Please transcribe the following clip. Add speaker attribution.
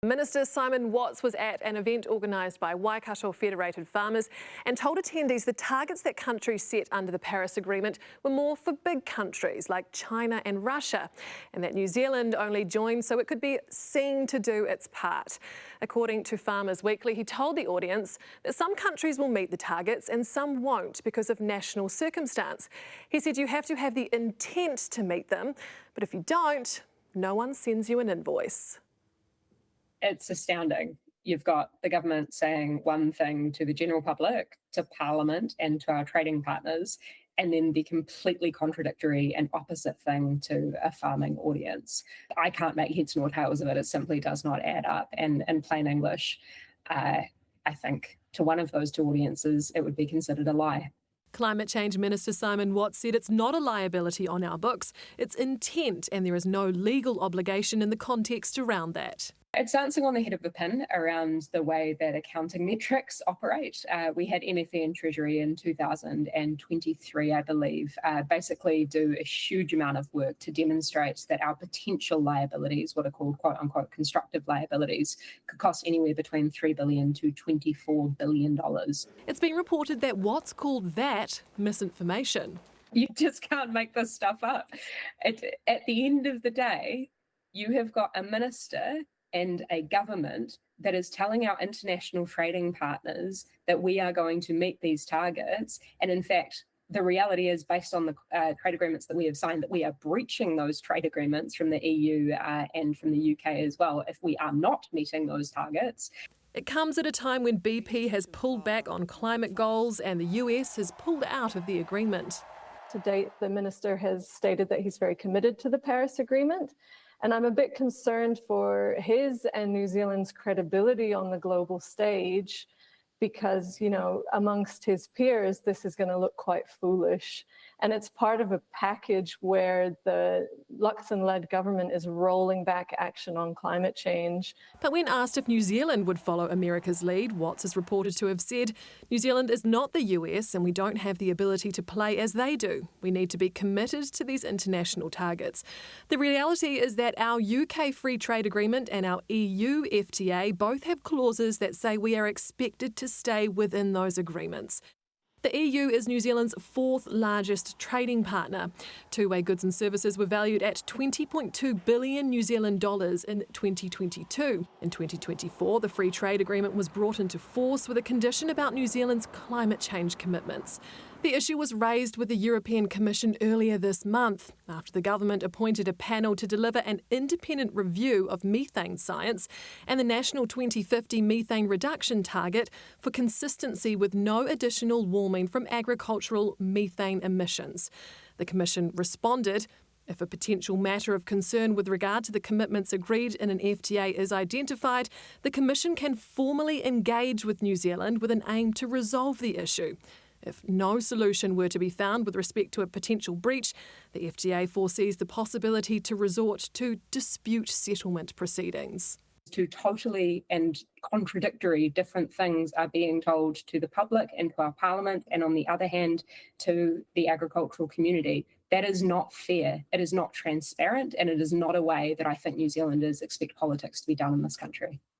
Speaker 1: Minister Simon Watts was at an event organised by Waikato Federated Farmers and told attendees the targets that countries set under the Paris Agreement were more for big countries like China and Russia, and that New Zealand only joined so it could be seen to do its part. According to Farmers Weekly, he told the audience that some countries will meet the targets and some won't because of national circumstance. He said you have to have the intent to meet them, but if you don't, no one sends you an invoice.
Speaker 2: It's astounding. You've got the government saying one thing to the general public, to Parliament and to our trading partners, and then the completely contradictory and opposite thing to a farming audience. I can't make heads nor tails of it. It simply does not add up. And in plain English, I think to one of those two audiences, it would be considered a lie.
Speaker 1: Climate Change Minister Simon Watts said it's not a liability on our books, it's intent, and there is no legal obligation in the context around that.
Speaker 2: It's dancing on the head of a pin around the way that accounting metrics operate. We had MFE and Treasury in 2023, I believe, basically do a huge amount of work to demonstrate that our potential liabilities, what are called quote unquote constructive liabilities, could cost anywhere between $3 billion to $24 billion.
Speaker 1: It's been reported that Watts called that misinformation.
Speaker 2: You just can't make this stuff up. At the end of the day, you have got a minister and a government that is telling our international trading partners that we are going to meet these targets. And in fact, the reality is, based on the trade agreements that we have signed, that we are breaching those trade agreements from the EU and from the UK as well if we are not meeting those targets.
Speaker 1: It comes at a time when BP has pulled back on climate goals and the US has pulled out of the agreement.
Speaker 3: To date, the minister has stated that he's very committed to the Paris Agreement. And I'm a bit concerned for his and New Zealand's credibility on the global stage because, you know, amongst his peers, this is going to look quite foolish. And it's part of a package where the Luxon-led government is rolling back action on climate change.
Speaker 1: But when asked if New Zealand would follow America's lead, Watts is reported to have said, New Zealand is not the US and we don't have the ability to play as they do. We need to be committed to these international targets. The reality is that our UK Free Trade Agreement and our EU FTA both have clauses that say we are expected to stay within those agreements. The EU is New Zealand's fourth largest trading partner. Two-way goods and services were valued at 20.2 billion New Zealand dollars in 2022. In 2024, the free trade agreement was brought into force with a condition about New Zealand's climate change commitments. The issue was raised with the European Commission earlier this month after the government appointed a panel to deliver an independent review of methane science and the national 2050 methane reduction target for consistency with no additional warming from agricultural methane emissions. The Commission responded, if a potential matter of concern with regard to the commitments agreed in an FTA is identified, the Commission can formally engage with New Zealand with an aim to resolve the issue. If no solution were to be found with respect to a potential breach, the FTA foresees the possibility to resort to dispute settlement proceedings.
Speaker 2: Two totally and contradictory different things are being told to the public and to our parliament, and on the other hand, to the agricultural community. That is not fair, it is not transparent, and it is not a way that I think New Zealanders expect politics to be done in this country.